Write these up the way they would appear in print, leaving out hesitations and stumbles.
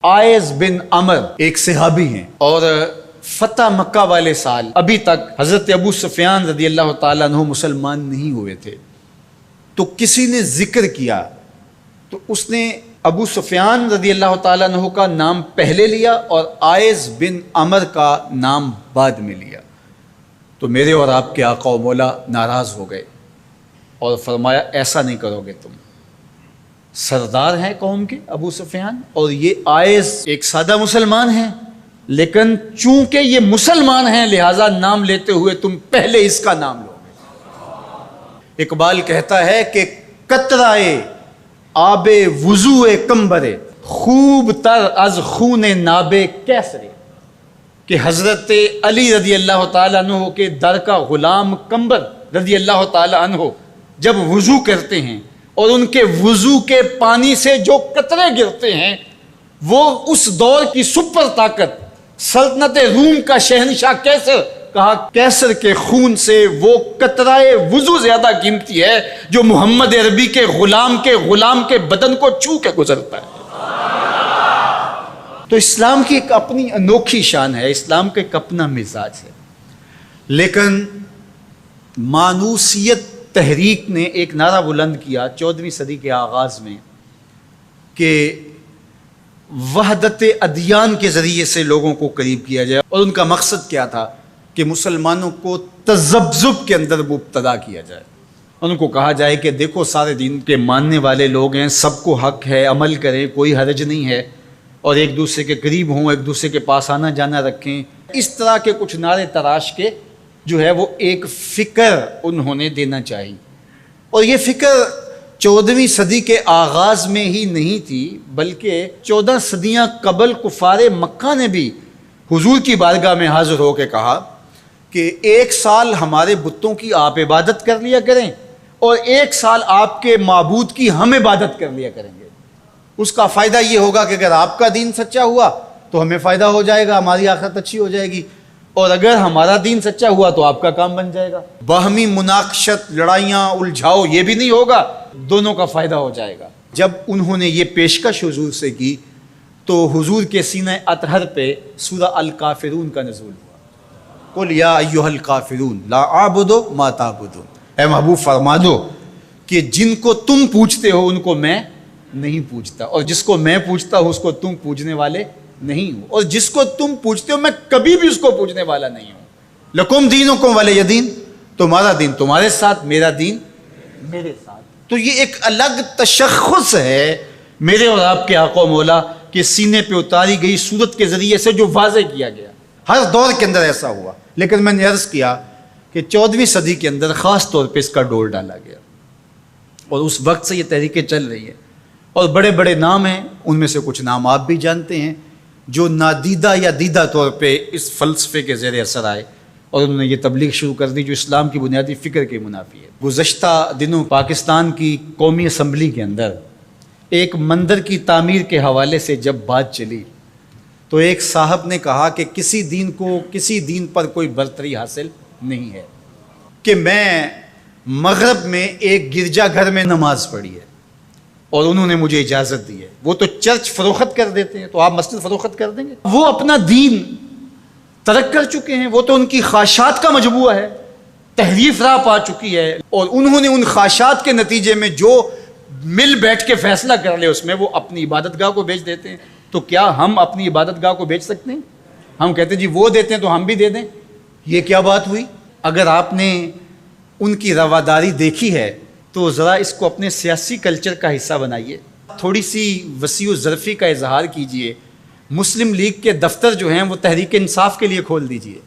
Eyes بن عمر ایک صحابی ہیں اور فتح مکہ والے سال ابھی تک حضرت ابو سفیان رضی اللہ تعالیٰ عنہ مسلمان نہیں ہوئے تھے. تو کسی نے ذکر کیا تو اس نے ابو سفیان رضی اللہ تعالیٰ عنہ کا نام پہلے لیا اور آئز بن عمر کا نام بعد میں لیا. تو میرے اور آپ کے آقا و مولا ناراض ہو گئے اور فرمایا ایسا نہیں کرو گے، تم سردار ہیں قوم کے ابو سفیان اور یہ آئز ایک سادہ مسلمان ہیں، لیکن چونکہ یہ مسلمان ہیں لہٰذا نام لیتے ہوئے تم پہلے اس کا نام لو گے. اقبال کہتا ہے کہ قطرائے آب وضو کمبرے خوب تر از خون ناب کیسرے، کہ حضرت علی رضی اللہ تعالیٰ عنہ کے در کا غلام کمبر رضی اللہ تعالیٰ عنہ جب وضو کرتے ہیں اور ان کے وضو کے پانی سے جو قطرے گرتے ہیں وہ اس دور کی سپر طاقت سلطنت روم کا شہنشاہ کیسر، کہا کیسر کے خون سے وہ قطرائے وضو زیادہ قیمتی ہے جو محمد عربی کے غلام کے بدن کو چھو کے گزرتا ہے. تو اسلام کی ایک اپنی انوکھی شان ہے، اسلام کا ایک اپنا مزاج ہے. لیکن مانوسیت تحریک نے ایک نعرہ بلند کیا 14ویں صدی کے آغاز میں کہ وحدت ادیان کے ذریعے سے لوگوں کو قریب کیا جائے، اور ان کا مقصد کیا تھا کہ مسلمانوں کو تذبذب کے اندر مبتلا کیا جائے. ان کو کہا جائے کہ دیکھو سارے دین کے ماننے والے لوگ ہیں، سب کو حق ہے، عمل کریں، کوئی حرج نہیں ہے، اور ایک دوسرے کے قریب ہوں، ایک دوسرے کے پاس آنا جانا رکھیں. اس طرح کے کچھ نعرے تراش کے جو ہے وہ ایک فکر انہوں نے دینا چاہیے. اور یہ فکر 14ویں صدی کے آغاز میں ہی نہیں تھی بلکہ 14 صدیاں قبل کفار مکہ نے بھی حضور کی بارگاہ میں حاضر ہو کے کہا کہ 1 سال ہمارے بتوں کی آپ عبادت کر لیا کریں اور 1 سال آپ کے معبود کی ہم عبادت کر لیا کریں گے. اس کا فائدہ یہ ہوگا کہ اگر آپ کا دین سچا ہوا تو ہمیں فائدہ ہو جائے گا، ہماری آخرت اچھی ہو جائے گی، اور اگر ہمارا دین سچا ہوا تو آپ کا کام بن جائے گا. باہمی مناقشت، لڑائیاں، الجھاؤ یہ بھی نہیں ہوگا، دونوں کا فائدہ ہو جائے گا. جب انہوں نے یہ پیشکش حضور سے کی تو حضور کے سینہ اطہر پہ سورہ الکافرون کا نزول ہوا. قل یا ایھا الکافرون لا اعبد ما تعبدون، اے محبوب فرما دو کہ جن کو تم پوجتے ہو ان کو میں نہیں پوجتا، اور جس کو میں پوجتا ہوں اس کو تم پوجنے والے نہیں ہو، اور جس کو تم پوجتے ہو میں کبھی بھی اس کو پوجنے والا نہیں ہوں. لکم دینکم ولی دین، تمہارا دین تمہارے ساتھ، میرا دین میرے ساتھ. تو یہ ایک الگ تشخص ہے میرے اور آپ کے آقا و مولا کے سینے پہ اتاری گئی صورت کے ذریعے سے جو واضح کیا گیا. ہر دور کے اندر ایسا ہوا، لیکن میں نے عرض کیا کہ 14ویں صدی کے اندر خاص طور پہ اس کا ڈور ڈالا گیا، اور اس وقت سے یہ تحریکیں چل رہی ہیں. اور بڑے بڑے نام ہیں، ان میں سے کچھ نام آپ بھی جانتے ہیں جو نادیدہ یا دیدہ طور پہ اس فلسفے کے زیر اثر آئے اور انہوں نے یہ تبلیغ شروع کر دی جو اسلام کی بنیادی فکر کے منافی ہے. گزشتہ دنوں پاکستان کی قومی اسمبلی کے اندر ایک مندر کی تعمیر کے حوالے سے جب بات چلی تو ایک صاحب نے کہا کہ کسی دین کو کسی دین پر کوئی برتری حاصل نہیں ہے، کہ میں مغرب میں ایک گرجا گھر میں نماز پڑھی ہے اور انہوں نے مجھے اجازت دی ہے. وہ تو چرچ فروخت کر دیتے ہیں تو آپ مسجد فروخت کر دیں گے؟ وہ اپنا دین ترک کر چکے ہیں، وہ تو ان کی خواہشات کا مجموعہ ہے، تحریف راہ پا چکی ہے، اور انہوں نے ان خواہشات کے نتیجے میں جو مل بیٹھ کے فیصلہ کر لے اس میں وہ اپنی عبادت گاہ کو بیچ دیتے ہیں. تو کیا ہم اپنی عبادت گاہ کو بیچ سکتے ہیں؟ ہم کہتے ہیں جی وہ دیتے ہیں تو ہم بھی دے دیں. یہ کیا بات ہوئی؟ اگر آپ نے ان کی رواداری دیکھی ہے تو ذرا اس کو اپنے سیاسی کلچر کا حصہ بنائیے، تھوڑی سی وسیع و ظرفی کا اظہار کیجئے. مسلم لیگ کے دفتر جو ہیں وہ تحریک انصاف کے لیے کھول دیجئے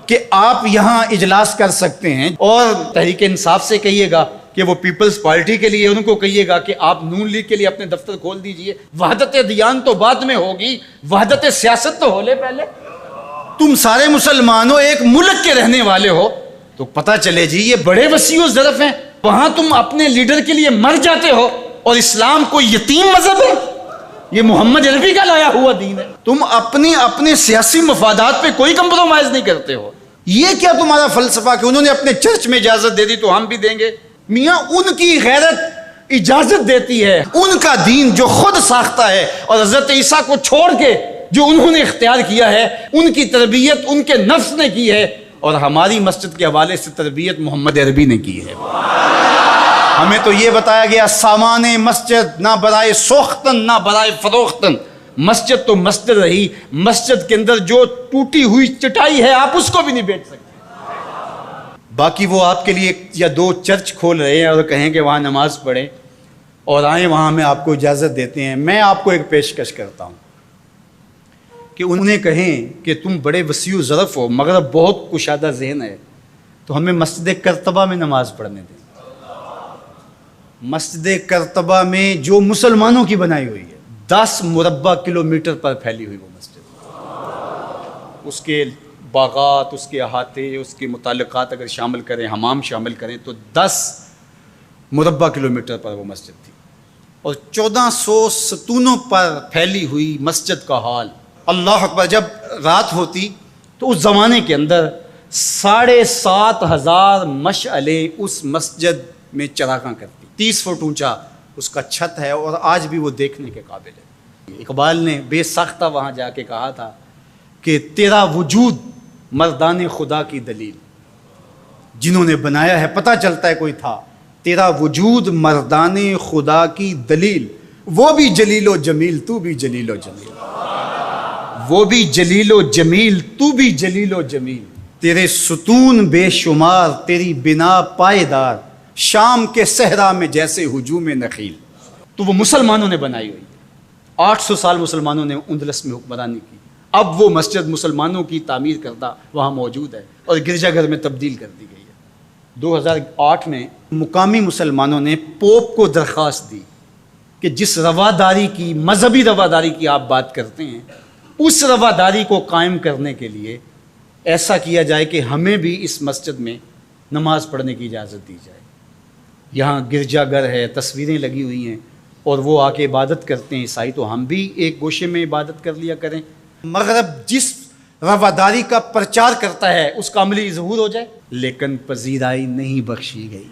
کہ آپ یہاں اجلاس کر سکتے ہیں، اور تحریک انصاف سے کہیے گا کہ وہ پیپلز پارٹی کے لیے، ان کو کہیے گا کہ آپ نون لیگ کے لیے اپنے دفتر کھول دیجئے. وحدت ادیان تو بعد میں ہوگی، وحدت سیاست تو ہو لے پہلے. تم سارے مسلمانوں ایک ملک کے رہنے والے ہو تو پتہ چلے جی یہ بڑے وسیع و ظرف ہیں. وہاں تم اپنے لیڈر کے لیے مر جاتے ہو، اور اسلام کوئی یتیم مذہب ہے؟ یہ محمد عربی کا لایا ہوا دین ہے. تم اپنے سیاسی مفادات پہ کوئی کمپرومائز نہیں کرتے ہو. یہ کیا تمہارا فلسفہ کہ انہوں نے اپنے چرچ میں اجازت دے دی تو ہم بھی دیں گے؟ میاں ان کی غیرت اجازت دیتی ہے، ان کا دین جو خود ساختہ ہے، اور حضرت عیسیٰ کو چھوڑ کے جو انہوں نے اختیار کیا ہے، ان کی تربیت ان کے نفس نے کی ہے، اور ہماری مسجد کے حوالے سے تربیت محمد عربی نے کی ہے۔ ہمیں تو یہ بتایا گیا سامان مسجد نہ برائے سوختن نہ برائے فروختن، مسجد تو مسجد رہی، مسجد کے اندر جو ٹوٹی ہوئی چٹائی ہے آپ اس کو بھی نہیں بیچ سکتے۔ باقی وہ آپ کے لیے یا دو چرچ کھول رہے ہیں اور کہیں کہ وہاں نماز پڑھیں اور آئیں، وہاں ہمیں آپ کو اجازت دیتے ہیں۔ میں آپ کو ایک پیشکش کرتا ہوں کہ انہیں کہیں کہ تم بڑے وسیع و ظرف ہو مگر بہت کشادہ ذہن ہے، تو ہمیں مسجد کرتبہ میں نماز پڑھنے دیں۔ مسجد کرتبہ میں جو مسلمانوں کی بنائی ہوئی ہے، 10 مربع کلومیٹر پر پھیلی ہوئی وہ مسجد، اس کے باغات، اس کے احاطے، اس کے متعلقات اگر شامل کریں، حمام شامل کریں، تو 10 مربع کلومیٹر پر وہ مسجد تھی، اور 1400 ستونوں پر پھیلی ہوئی مسجد کا حال۔ اللہ اکبر! جب رات ہوتی تو اس زمانے کے اندر 7500 مشعلیں اس مسجد میں چراغاں کرتی، 30 فٹ اونچا اس کا چھت ہے، اور آج بھی وہ دیکھنے کے قابل ہے۔ اقبال نے بے ساختہ وہاں جا کے کہا تھا کہ تیرا وجود مردان خدا کی دلیل، جنہوں نے بنایا ہے پتہ چلتا ہے کوئی تھا، تیرا وجود مردان خدا کی دلیل، وہ بھی جلیل و جمیل تو بھی جلیل و جمیل، وہ بھی جلیل و جمیل تو بھی جلیل و جمیل، تیرے ستون بے شمار تیری بنا پائیدار، شام کے صحرا میں جیسے ہجوم نخیل۔ تو وہ مسلمانوں نے بنائی ہوئی ہے، 800 سال مسلمانوں نے اندلس میں حکمرانی کی، اب وہ مسجد مسلمانوں کی تعمیر کردہ وہاں موجود ہے اور گرجا گھر میں تبدیل کر دی گئی ہے۔ 2008 میں مقامی مسلمانوں نے پوپ کو درخواست دی کہ جس رواداری کی، مذہبی رواداری کی آپ بات کرتے ہیں، اس رواداری کو قائم کرنے کے لیے ایسا کیا جائے کہ ہمیں بھی اس مسجد میں نماز پڑھنے کی اجازت دی جائے۔ یہاں گرجا گھر ہے، تصویریں لگی ہوئی ہیں، اور وہ آ کے عبادت کرتے ہیں عیسائی، تو ہم بھی ایک گوشے میں عبادت کر لیا کریں۔ مغرب جس رواداری کا پرچار کرتا ہے اس کا عملی ظہور ہو جائے، لیکن پذیرائی نہیں بخشی گئی۔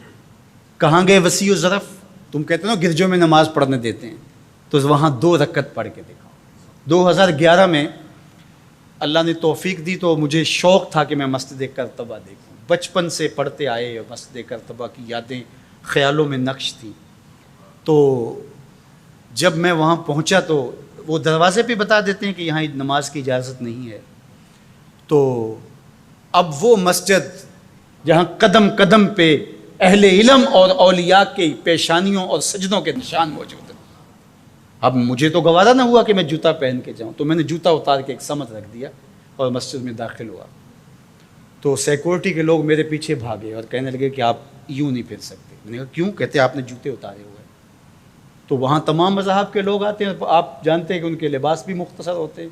کہاں گئے وسیع و ظرف؟ تم کہتے ہو گرجوں میں نماز پڑھنے دیتے ہیں، تو وہاں 2 رکعت پڑھ کے دکھاؤ۔ 2011 میں اللہ نے توفیق دی تو مجھے شوق تھا کہ میں مسجد کرتبہ دیکھوں، بچپن سے پڑھتے آئے، مسجد کرتبہ کی یادیں خیالوں میں نقش تھیں۔ تو جب میں وہاں پہنچا تو وہ دروازے پہ بتا دیتے ہیں کہ یہاں نماز کی اجازت نہیں ہے، تو اب وہ مسجد جہاں قدم قدم پہ اہل علم اور اولیاء کی پیشانیوں اور سجدوں کے نشان موجود ہیں، اب مجھے تو گوارا نہ ہوا کہ میں جوتا پہن کے جاؤں، تو میں نے جوتا اتار کے ایک سمت رکھ دیا اور مسجد میں داخل ہوا۔ تو سیکورٹی کے لوگ میرے پیچھے بھاگے اور کہنے لگے کہ آپ یوں نہیں پھر سکتے۔ میں نے کہا کیوں؟ کہتے آپ نے جوتے اتارے ہوئے۔ تو وہاں تمام مذاہب کے لوگ آتے ہیں، آپ جانتے ہیں کہ ان کے لباس بھی مختصر ہوتے ہیں،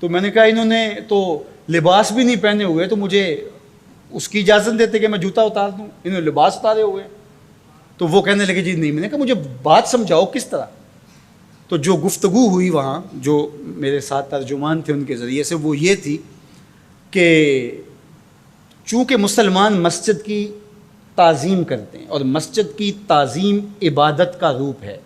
تو میں نے کہا انہوں نے تو لباس بھی نہیں پہنے ہوئے، تو مجھے اس کی اجازت دیتے کہ میں جوتا اتار دوں؟ انہوں نے لباس اتارے ہوئے۔ تو وہ کہنے لگے جی نہیں۔ میں نے کہا مجھے بات سمجھاؤ کس طرح؟ تو جو گفتگو ہوئی وہاں، جو میرے ساتھ ترجمان تھے ان کے ذریعے سے، وہ یہ تھی کہ چونکہ مسلمان مسجد کی تعظیم کرتے ہیں اور مسجد کی تعظیم عبادت کا روپ ہے،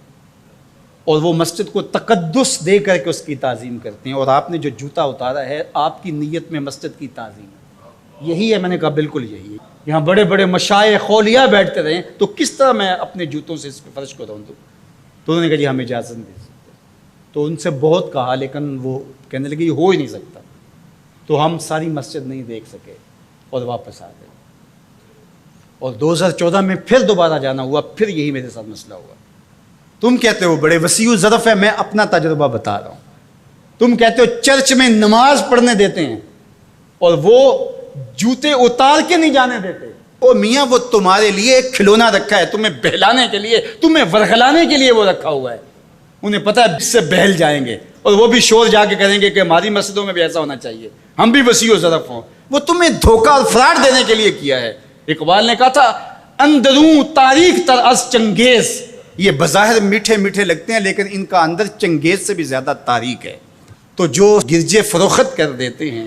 اور وہ مسجد کو تقدس دے کر کے اس کی تعظیم کرتے ہیں، اور آپ نے جو جوتا اتارا ہے آپ کی نیت میں مسجد کی تعظیم ہے، یہی ہے۔ میں نے کہا بالکل یہی ہے۔ یہاں بڑے بڑے مشائخ اولیاء بیٹھتے رہیں تو کس طرح میں اپنے جوتوں سے اس فرش کو روندوں؟ تو انہوں نے کہا جی ہم اجازت نہیں دے سکتے۔ تو ان سے بہت کہا، لیکن وہ کہنے لگے یہ ہو ہی نہیں سکتا، تو ہم ساری مسجد نہیں دیکھ سکے اور واپس آ گئے۔ اور 2014 میں پھر دوبارہ جانا ہوا، پھر یہی میرے ساتھ مسئلہ ہوا۔ تم کہتے ہو بڑے وسیع ظرف ہے، میں اپنا تجربہ بتا رہا ہوں۔ تم کہتے ہو چرچ میں نماز پڑھنے دیتے ہیں اور وہ جوتے اتار کے نہیں جانے دیتے۔ او میاں، وہ تمہارے لیے ایک کھلونا رکھا ہے، تمہیں بہلانے کے لیے، تمہیں ورغلانے کے لیے وہ رکھا ہوا ہے۔ انہیں پتہ ہے اس سے بہل جائیں گے، اور وہ بھی شور جا کے کریں گے کہ ہماری مسجدوں میں بھی ایسا ہونا چاہیے، ہم بھی وسیع ظرف ہوں۔ وہ تمہیں دھوکہ اور فراڈ دینے کے لیے کیا ہے۔ اقبال نے کہا تھا اندروں تاریخ تر از چنگیز، یہ بظاہر میٹھے میٹھے لگتے ہیں لیکن ان کا اندر چنگیز سے بھی زیادہ تاریخ ہے۔ تو جو گرجے فروخت کر دیتے ہیں،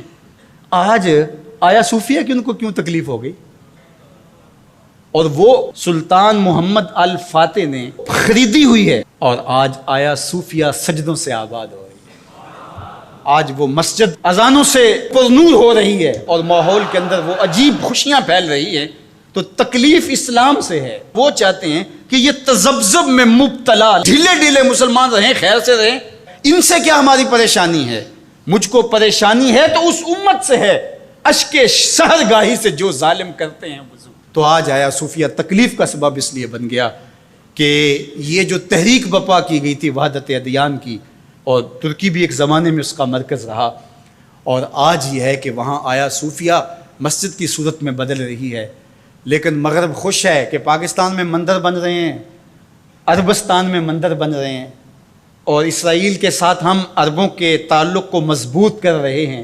آج آیا صوفیہ کہ ان کو کیوں تکلیف ہو گئی؟ اور وہ سلطان محمد الفاتح نے خریدی ہوئی ہے، اور آج آیا صوفیہ سجدوں سے آباد ہو رہی ہے۔ آج وہ مسجد اذانوں سے پرنور ہو رہی ہے اور ماحول کے اندر وہ عجیب خوشیاں پھیل رہی ہیں۔ تو تکلیف اسلام سے ہے، وہ چاہتے ہیں کہ یہ تذبذب میں مبتلا ڈھیلے ڈھیلے مسلمان رہیں، خیر سے رہیں، ان سے کیا ہماری پریشانی ہے؟ مجھ کو پریشانی ہے تو اس امت سے ہے، اشک سحرگاہی سے جو ظالم کرتے ہیں وضو۔ تو آج آیا صوفیہ تکلیف کا سبب اس لیے بن گیا کہ یہ جو تحریک بپا کی گئی تھی وحدت ادیان کی، اور ترکی بھی ایک زمانے میں اس کا مرکز رہا، اور آج یہ ہے کہ وہاں آیا صوفیہ مسجد کی صورت میں بدل رہی ہے۔ لیکن مغرب خوش ہے کہ پاکستان میں مندر بن رہے ہیں، عربستان میں مندر بن رہے ہیں، اور اسرائیل کے ساتھ ہم عربوں کے تعلق کو مضبوط کر رہے ہیں،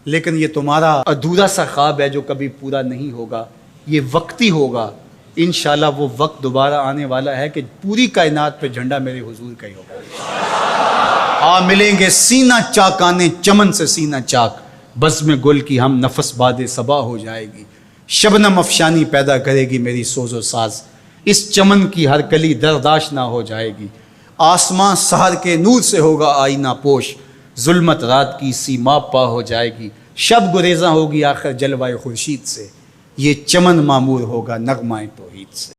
لیکن یہ تمہارا ادھورا سا خواب ہے جو کبھی پورا نہیں ہوگا، یہ وقتی ہوگا۔ انشاءاللہ وہ وقت دوبارہ آنے والا ہے کہ پوری کائنات پہ جھنڈا میرے حضور کا ہی ہوگا۔ ملیں گے سینہ چاکانے چمن سے سینہ چاک، بزم گل کی ہم نفس باد صبا ہو جائے گی، شبنم افشانی پیدا کرے گی میری سوز و ساز، اس چمن کی ہر کلی درداش نہ ہو جائے گی، آسمان سحر کے نور سے ہوگا آئینہ پوش، ظلمت رات کی سیما پا ہو جائے گی، شب گریزاں ہوگی آخر جلوہ خورشید سے، یہ چمن معمور ہوگا نغمہ توحید سے۔